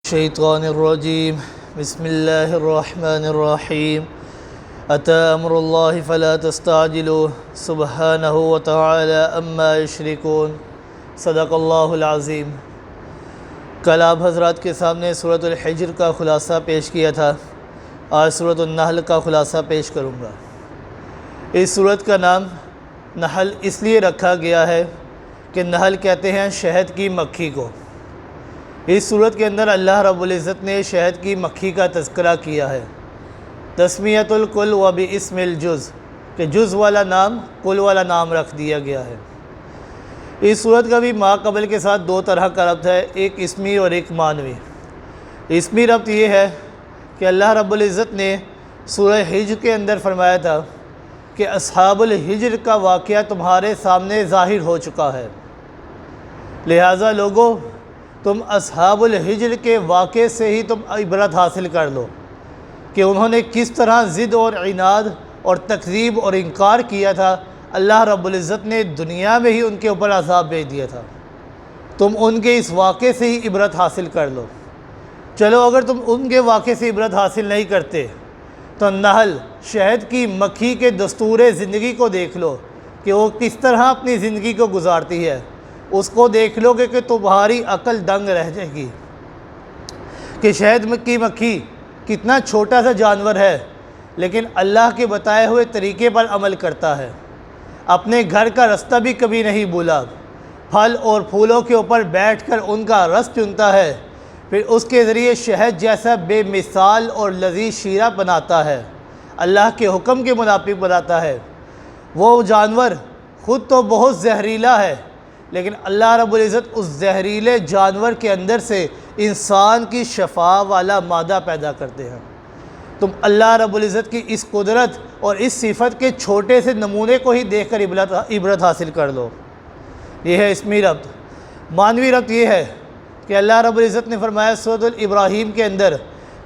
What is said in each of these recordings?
الشیطان الرجیم بسم اللہ الرحمن الرحیم اتی امر اللہ فلا تستعجلوه سبحانہ وتعالی اما یشرکون صدق اللہ العظیم۔ کل آپ حضرات کے سامنے سورۃ الحجر کا خلاصہ پیش کیا تھا، آج سورۃ النحل کا خلاصہ پیش کروں گا۔ اس سورت کا نام نحل اس لیے رکھا گیا ہے کہ نحل کہتے ہیں شہد کی مکھی کو۔ اس سورت کے اندر اللہ رب العزت نے شہد کی مکھی کا تذکرہ کیا ہے۔ تسمیۃ الکل و باسم الجز، کہ جز والا نام کل والا نام رکھ دیا گیا ہے۔ اس سورت کا بھی ما قبل کے ساتھ دو طرح کا ربط ہے، ایک اسمی اور ایک معنوی۔ اسمی ربط یہ ہے کہ اللہ رب العزت نے سورہ حجر کے اندر فرمایا تھا کہ اصحاب الحجر کا واقعہ تمہارے سامنے ظاہر ہو چکا ہے، لہٰذا لوگو تم اصحاب الحجر کے واقعے سے ہی تم عبرت حاصل کر لو کہ انہوں نے کس طرح ضد اور عناد اور تکذیب اور انکار کیا تھا۔ اللہ رب العزت نے دنیا میں ہی ان کے اوپر عذاب بھیج دیا تھا، تم ان کے اس واقعے سے ہی عبرت حاصل کر لو۔ چلو اگر تم ان کے واقعے سے عبرت حاصل نہیں کرتے تو نحل شہد کی مکھی کے دستور زندگی کو دیکھ لو کہ وہ کس طرح اپنی زندگی کو گزارتی ہے، اس کو دیکھ لو گے کہ تمہاری عقل دنگ رہ جائے گی کہ شہد کی مکھی کتنا چھوٹا سا جانور ہے، لیکن اللہ کے بتائے ہوئے طریقے پر عمل کرتا ہے، اپنے گھر کا رستہ بھی کبھی نہیں بھولا، پھل اور پھولوں کے اوپر بیٹھ کر ان کا رس چنتا ہے، پھر اس کے ذریعے شہد جیسا بے مثال اور لذیذ شیرہ بناتا ہے، اللہ کے حکم کے مطابق بناتا ہے۔ وہ جانور خود تو بہت زہریلا ہے، لیکن اللہ رب العزت اس زہریلے جانور کے اندر سے انسان کی شفا والا مادہ پیدا کرتے ہیں۔ تم اللہ رب العزت کی اس قدرت اور اس صفت کے چھوٹے سے نمونے کو ہی دیکھ کر عبرت حاصل کر لو۔ یہ ہے اسمی ربط۔ معنوی ربط یہ ہے کہ اللہ رب العزت نے فرمایا سورۃ الابراہیم کے اندر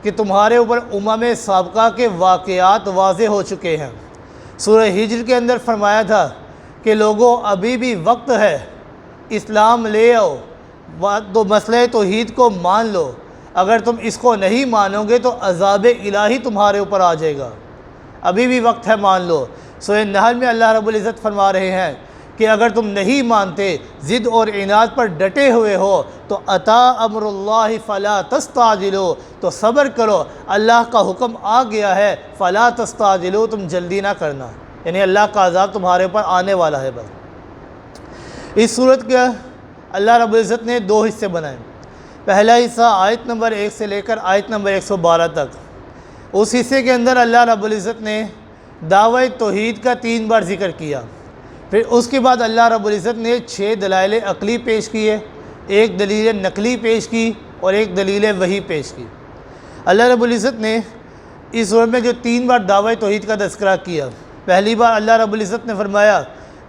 کہ تمہارے اوپر امم سابقہ کے واقعات واضح ہو چکے ہیں۔ سورہ حجر کے اندر فرمایا تھا کہ لوگوں ابھی بھی وقت ہے، اسلام لے آؤ، تو مسئلہ توحید کو مان لو، اگر تم اس کو نہیں مانو گے تو عذاب الہی تمہارے اوپر آ جائے گا، ابھی بھی وقت ہے، مان لو۔ سورہ نحل میں اللہ رب العزت فرما رہے ہیں کہ اگر تم نہیں مانتے، ضد اور عناد پر ڈٹے ہوئے ہو تو اتی امر اللہ فلا تستعجلوا، تو صبر کرو، اللہ کا حکم آ گیا ہے، فلا تستعجلوا، تم جلدی نہ کرنا، یعنی اللہ کا عذاب تمہارے اوپر آنے والا ہے۔ بس اس صورت کا اللہ رب العزت نے دو حصے بنائے۔ پہلا حصہ آیت نمبر 1 سے لے کر آیت نمبر 112 تک، اس حصے کے اندر اللہ رب العزت نے دعوی توحید کا 3 بار ذکر کیا، پھر اس کے بعد اللہ رب العزت نے 6 دلائل عقلی پیش کیے، ایک دلیل نقلی پیش کی اور ایک دلیل وحی پیش کی۔ اللہ رب العزت نے اس صورت میں جو 3 بار دعوی توحید کا تذکرہ کیا، پہلی بار اللہ رب العزت نے فرمایا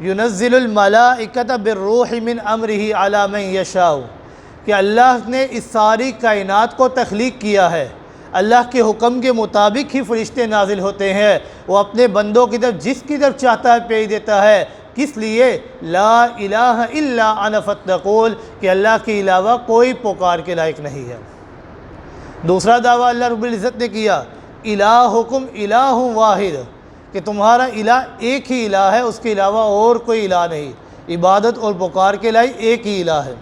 ينزل الملائکۃ بالروح من امرہ علی من یشاء، کہ اللہ نے اس ساری کائنات کو تخلیق کیا ہے، اللہ کے حکم کے مطابق ہی فرشتے نازل ہوتے ہیں، وہ اپنے بندوں کی طرف جس کی طرف چاہتا ہے بھیج دیتا ہے۔ کس لیے؟ لا الہ الا انا فاتقون، کہ اللہ کے علاوہ کوئی پکار کے لائق نہیں ہے۔ دوسرا دعویٰ اللہ رب العزت نے کیا، الہکم الہ واحد، کہ تمہارا الہ ایک ہی الہ ہے، اس کے علاوہ اور کوئی الہ نہیں، عبادت اور پکار کے لائق ایک ہی الہ ہے۔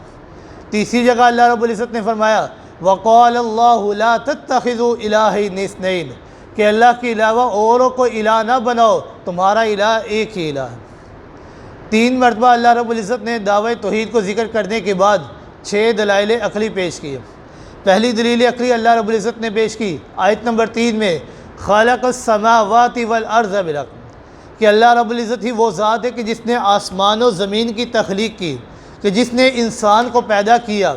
تیسری جگہ اللہ رب العزت نے فرمایا وقال اللہ لا تتخذوا الہین اثنین، کہ اللہ کے علاوہ اور کوئی الہ نہ بناؤ، تمہارا الہ ایک ہی الہ ہے۔ 3 مرتبہ اللہ رب العزت نے دعوی توحید کو ذکر کرنے کے بعد 6 دلائل عقلی پیش کیے۔ پہلی دلیل عقلی اللہ رب العزت نے پیش کی آیت نمبر 3 میں، خالق السماوات والارض بالحق، کہ اللہ رب العزت ہی وہ ذات ہے کہ جس نے آسمان و زمین کی تخلیق کی، کہ جس نے انسان کو پیدا کیا،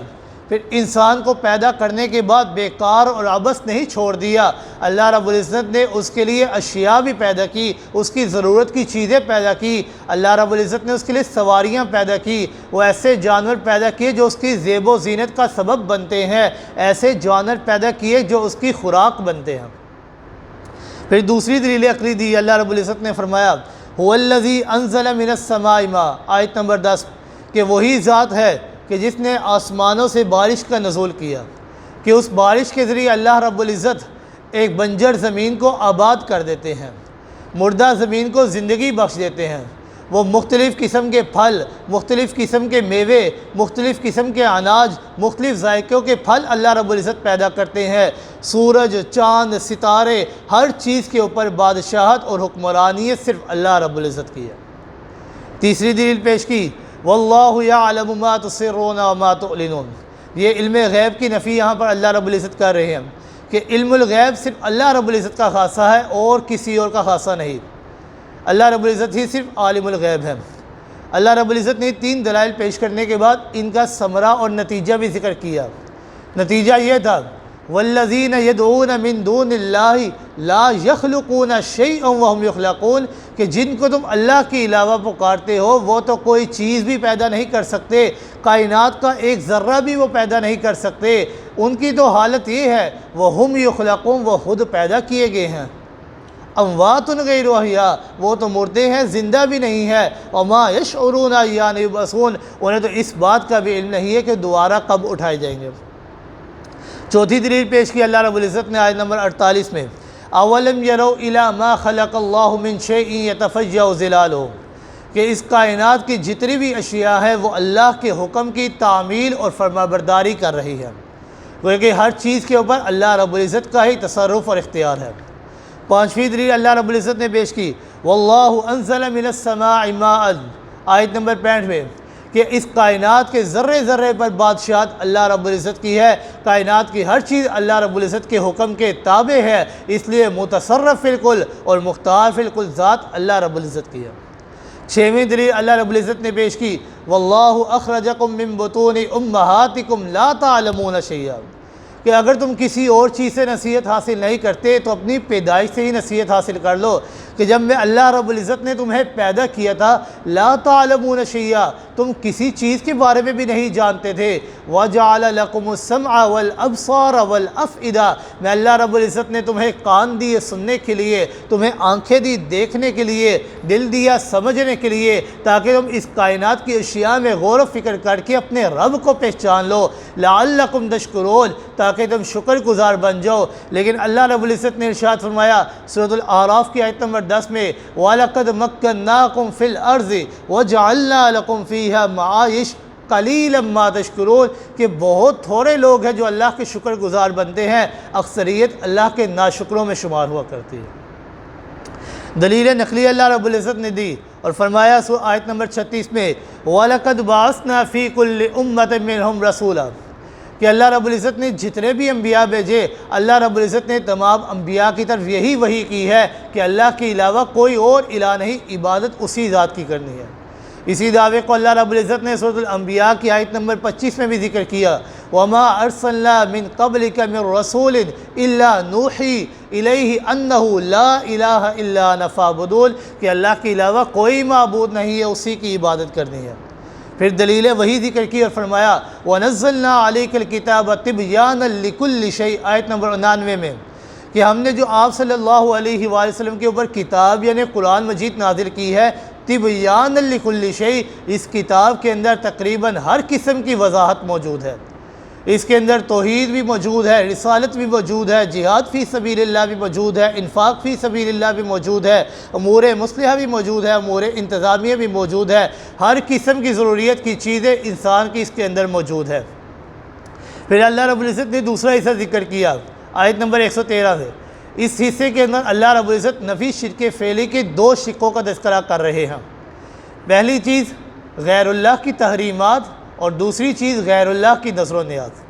پھر انسان کو پیدا کرنے کے بعد بیکار اور عبث نہیں چھوڑ دیا، اللہ رب العزت نے اس کے لیے اشیاء بھی پیدا کی، اس کی ضرورت کی چیزیں پیدا کی، اللہ رب العزت نے اس کے لیے سواریاں پیدا کی، وہ ایسے جانور پیدا کیے جو اس کی زیب و زینت کا سبب بنتے ہیں، ایسے جانور پیدا کیے جو اس کی خوراک بنتے ہیں۔ پھر دوسری دلیل عقلی دی، اللہ رب العزت نے فرمایا هو الذی انزل من السماء ماء، آیت نمبر 10، کہ وہی ذات ہے کہ جس نے آسمانوں سے بارش کا نزول کیا، کہ اس بارش کے ذریعے اللہ رب العزت ایک بنجر زمین کو آباد کر دیتے ہیں، مردہ زمین کو زندگی بخش دیتے ہیں۔ وہ مختلف قسم کے پھل، مختلف قسم کے میوے، مختلف قسم کے اناج، مختلف ذائقوں کے پھل اللہ رب العزت پیدا کرتے ہیں۔ سورج، چاند، ستارے، ہر چیز کے اوپر بادشاہت اور حکمرانیت صرف اللہ رب العزت کی ہے۔ تیسری دلیل پیش کی، واللہ یعلم ما تسرون وما تعلنون۔ یہ علم غیب کی نفی یہاں پر اللہ رب العزت کر رہے ہیں کہ علم الغیب صرف اللہ رب العزت کا خاصہ ہے اور کسی اور کا خاصہ نہیں۔ اللہ رب العزت ہی صرف عالم الغیب ہے۔ اللہ رب العزت نے 3 دلائل پیش کرنے کے بعد ان کا ثمرہ اور نتیجہ بھی ذکر کیا۔ نتیجہ یہ تھا، والذین یدعون من دون اللہ لا یخلقون شیئا وہم یخلقون، کہ جن کو تم اللہ کے علاوہ پکارتے ہو وہ تو کوئی چیز بھی پیدا نہیں کر سکتے، کائنات کا ایک ذرہ بھی وہ پیدا نہیں کر سکتے۔ ان کی تو حالت یہ ہے، وہم یخلقون، وہ خود پیدا کیے گئے ہیں۔ اموات غیر احیاء، وہ تو مردے ہیں، زندہ بھی نہیں ہے۔ وما یشعرون ایان یبعثون، انہیں تو اس بات کا بھی علم نہیں ہے کہ دوبارہ کب اٹھائے جائیں گے۔ چوتھی دلیل پیش کی اللہ رب العزت نے آیت نمبر 48 میں، اولم یروا الی ما خلق اللہ من شیء یتفجع ظلالہ، کہ اس کائنات کی جتنی بھی اشیاء ہیں وہ اللہ کے حکم کی تعمیل اور فرمانبرداری کر رہی ہے، گویا کہ ہر چیز کے اوپر اللہ رب العزت کا ہی تصرف اور اختیار ہے۔ پانچویں دلیل اللہ رب العزت نے پیش کی، واللہ انزل من السماء ماء، آیت نمبر 65 میں، کہ اس کائنات کے ذرے ذرے پر بادشاہت اللہ رب العزت کی ہے، کائنات کی ہر چیز اللہ رب العزت کے حکم کے تابع ہے، اس لیے متصرف فی الکل اور مختار فی الکل ذات اللہ رب العزت کی ہے۔ چھویں دلیل اللہ رب العزت نے پیش کی، واللہ اخرجکم من بطون امہاتکم لا تعلمون شیئا، کہ اگر تم کسی اور چیز سے نصیحت حاصل نہیں کرتے تو اپنی پیدائش سے ہی نصیحت حاصل کر لو، کہ جب میں اللہ رب العزت نے تمہیں پیدا کیا تھا، لا تعلمون شیئا، تم کسی چیز کے بارے میں بھی نہیں جانتے تھے۔ وَجَعَلَ لَكُمُ السَّمْعَ وَالْأَبْصَارَ وَالْأَفْئِدَةَ، میں اللہ رب العزت نے تمہیں کان دیے سننے کے لیے، تمہیں آنکھیں دی دیکھنے کے لیے، دل دیا سمجھنے کے لیے، تاکہ تم اس کائنات کی اشیاء میں غور و فکر کر کے اپنے رب کو پہچان لو، لَعَلَّكُمْ تَشْكُرُونَ، تاکہ تم شکر گزار بن جاؤ۔ لیکن اللہ رب العزت نے ارشاد فرمایا سورۃ الاعراف کی آیت نمبر 10 میں، وَلَقَدْ مَكَّنَّاكُمْ فِي الْأَرْضِ وَجَعَلْنَا لَكُمْ فِيهَا مَعَائِشَ قَلِيلًا مَا تَشْكُرُونَ، کہ بہت تھوڑے لوگ ہیں جو اللہ کے شکر گزار بنتے ہیں، اکثریت اللہ کے ناشکروں میں شمار ہوا کرتی ہے۔ دلیل نقلی اللہ رب العزت نے دی اور فرمایا آیت نمبر 36 میں، وَلَقَدْ بَعَثْنَا فِي كُلِّ أُمَّةٍ مِّنْهُمْ رَسُولًا، کہ اللہ رب العزت نے جتنے بھی انبیاء بھیجے، اللہ رب العزت نے تمام انبیاء کی طرف یہی وحی کی ہے کہ اللہ کے علاوہ کوئی اور الہ نہیں، عبادت اسی ذات کی کرنی ہے۔ اسی دعوے کو اللہ رب العزت نے سورۃ الانبیاء کی آیت نمبر 25 میں بھی ذکر کیا، وَمَا أَرْسَلْنَا مِن قَبْلِكَ مِن رَسُولٍ إِلَّا نُوحِي إِلَيْهِ أَنَّهُ لَا إِلَٰهَ إِلَّا أَنَا فَاعْبُدُونِ، کہ اللہ کے علاوہ کوئی معبود نہیں ہے، اسی کی عبادت کرنی ہے۔ پھر دلیل وہی ذکر کی اور فرمایا، وَنَزَّلْنَا عَلَيْكَ الْكِتَابَ تِبْيَانًا لِكُلِّ شَيْءٍ، آیت نمبر 99 میں، کہ ہم نے جو آپ صلی اللہ علیہ وآلہ وسلم کے اوپر کتاب یعنی قرآن مجید نازل کی ہے، تِبْيَانًا لِكُلِّ شَيْءٍ، اس کتاب کے اندر تقریباً ہر قسم کی وضاحت موجود ہے۔ اس کے اندر توحید بھی موجود ہے، رسالت بھی موجود ہے، جہاد فی سبیل اللہ بھی موجود ہے، انفاق فی سبیل اللہ بھی موجود ہے، امور مصلحہ بھی موجود ہے، امور انتظامیہ بھی موجود ہے، ہر قسم کی ضروریت کی چیزیں انسان کی اس کے اندر موجود ہے۔ پھر اللہ رب العزت نے دوسرا حصہ ذکر کیا آیت نمبر 113 سے، اس حصے کے اندر اللہ رب العزت نفی شرک فعلی کے 2 شقوں کا تذکرہ کر رہے ہیں۔ پہلی چیز غیر اللہ کی تحریمات اور دوسری چیز غیر اللہ کی نظر و نیاز۔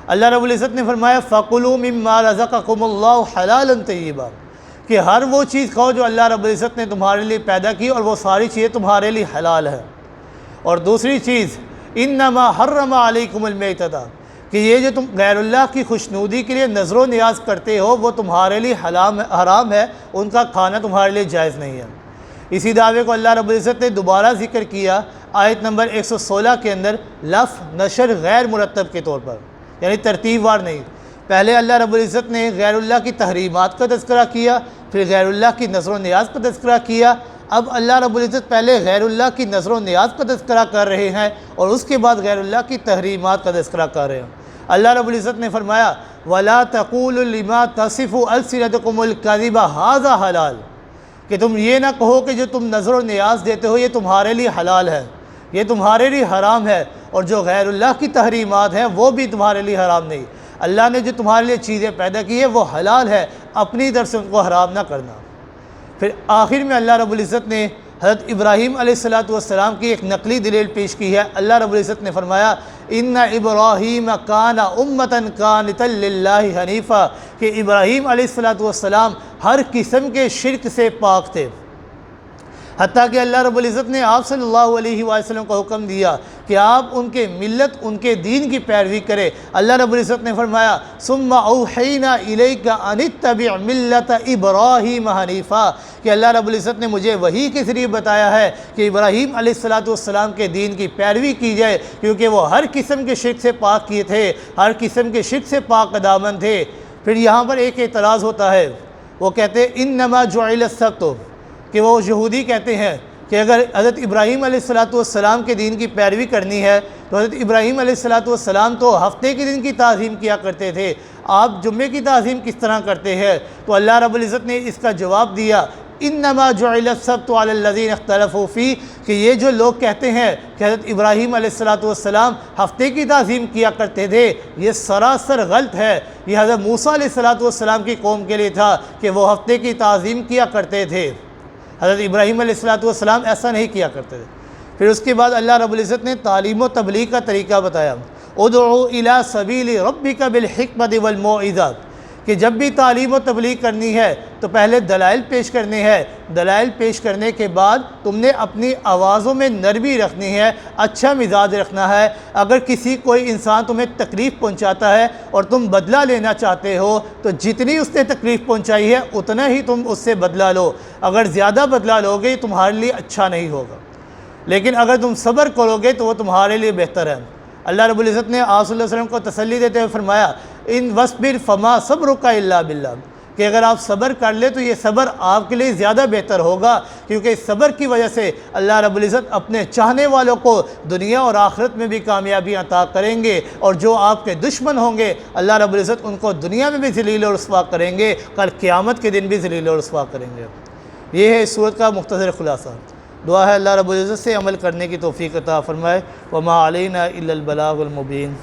اللہ رب العزت نے فرمایا فَقُلُوا مِمَّا رَزَقَكُمُ اللَّهُ حَلَالًا طَيِّبًا، کہ ہر وہ چیز کھاؤ جو اللہ رب العزت نے تمہارے لیے پیدا کی اور وہ ساری چیزیں تمہارے لیے حلال ہیں۔ اور دوسری چیز اِنَّمَا حَرَّمَ عَلَيْكُمُ الْمَيْتَةَ، کہ یہ جو تم غیر اللہ کی خوشنودی کے لیے نظر و نیاز کرتے ہو وہ تمہارے لیے حرام ہے، ان کا کھانا تمہارے لیے جائز نہیں ہے۔ اسی دعوے کو اللہ رب العزت نے دوبارہ ذکر کیا آیت نمبر 116 کے اندر، لفظ نشر غیر مرتب کے طور پر، یعنی ترتیب وار نہیں۔ پہلے اللہ رب العزت نے غیر اللہ کی تحریمات کا تذکرہ کیا، پھر غیر اللہ کی نظر و نیاز کا تذکرہ کیا۔ اب اللہ رب العزت پہلے غیر اللہ کی نظر و نیاز کا تذکرہ کر رہے ہیں اور اس کے بعد غیر اللہ کی تحریمات کا تذکرہ کر رہے ہیں۔ اللہ رب العزت نے فرمایا وَلَا تَقُولُوا لِمَا تَصِفُ أَلْسِنَتُكُمُ الْكَذِبَ هَذَا حلال، کہ تم یہ نہ کہو کہ جو تم نظر و نیاز دیتے ہو یہ تمہارے لیے حلال ہے، یہ تمہارے لیے حرام ہے، اور جو غیر اللہ کی تحریمات ہیں وہ بھی تمہارے لیے حرام نہیں۔ اللہ نے جو تمہارے لیے چیزیں پیدا کی ہیں وہ حلال ہے، اپنی طرف سے ان کو حرام نہ کرنا۔ پھر آخر میں اللہ رب العزت نے حضرت ابراہیم علیہ السلام کی ایک نقلی دلیل پیش کی ہے۔ اللہ رب العزت نے فرمایا ان ابراہیم کان امۃ قانتا للہ حنیفا، کہ ابراہیم علیہ السلام ہر قسم کے شرک سے پاک تھے، حتیٰ کہ اللہ رب العزت نے آپ صلی اللہ علیہ وسلم کو حکم دیا کہ آپ ان کے ملت، ان کے دین کی پیروی کرے۔ اللہ رب العزت نے فرمایا ثم اوحینا الیک ان اتبع ملت ابراہیم حنیفا، کہ اللہ رب العزت نے مجھے وحی کے ذریعے بتایا ہے کہ ابراہیم علیہ السلام کے دین کی پیروی کی جائے، کیونکہ وہ ہر قسم کے شرک سے پاک کیے تھے، ہر قسم کے شرک سے پاک دامن تھے۔ پھر یہاں پر ایک اعتراض ہوتا ہے، وہ کہتے ہیں انما جعل السبت، کہ وہ یہودی کہتے ہیں کہ اگر حضرت ابراہیم علیہ السلام کے دین کی پیروی کرنی ہے تو حضرت ابراہیم علیہ السلام تو ہفتے کے دن کی تعظیم کیا کرتے تھے، آپ جمعے کی تعظیم کس طرح کرتے ہیں؟ تو اللہ رب العزت نے اس کا جواب دیا انما جعل السبت علی الذین اختلفوا فیہ، کہ یہ جو لوگ کہتے ہیں کہ حضرت ابراہیم علیہ السلام ہفتے کی تعظیم کیا کرتے تھے، یہ سراسر غلط ہے۔ یہ حضرت موسیٰ علیہ السلام کی قوم کے لیے تھا کہ وہ ہفتے کی تعظیم کیا کرتے تھے، حضرت ابراہیم علیہ السلام ایسا نہیں کیا کرتے تھے۔ پھر اس کے بعد اللہ رب العزت نے تعلیم و تبلیغ کا طریقہ بتایا، ادعو الی سبیل ربک بالحکمت والموعظہ، کہ جب بھی تعلیم و تبلیغ کرنی ہے تو پہلے دلائل پیش کرنے ہیں، دلائل پیش کرنے کے بعد تم نے اپنی آوازوں میں نرمی رکھنی ہے، اچھا مزاج رکھنا ہے۔ اگر کسی کوئی انسان تمہیں تکلیف پہنچاتا ہے اور تم بدلہ لینا چاہتے ہو تو جتنی اس نے تکلیف پہنچائی ہے اتنا ہی تم اس سے بدلہ لو، اگر زیادہ بدلہ لو گے تمہارے لیے اچھا نہیں ہوگا، لیکن اگر تم صبر کرو گے تو وہ تمہارے لیے بہتر ہے۔ اللہ رب العزت نے آپ صلی اللہ علیہ وسلم کو تسلی دیتے ہوئے فرمایا ان وصبر فما صبرک الا باللہ، کہ اگر آپ صبر کر لیں تو یہ صبر آپ کے لیے زیادہ بہتر ہوگا، کیونکہ اس صبر کی وجہ سے اللہ رب العزت اپنے چاہنے والوں کو دنیا اور آخرت میں بھی کامیابی عطا کریں گے، اور جو آپ کے دشمن ہوں گے اللہ رب العزت ان کو دنیا میں بھی ذلیل و رسوا کریں گے، کل قیامت کے دن بھی ذلیل و رسوا کریں گے۔ یہ ہے اس سورت کا مختصر خلاصہ۔ دعا ہے اللہ رب العزت سے عمل کرنے کی توفیق عطا فرمائے۔ وما علینا الا البلاغ المبین۔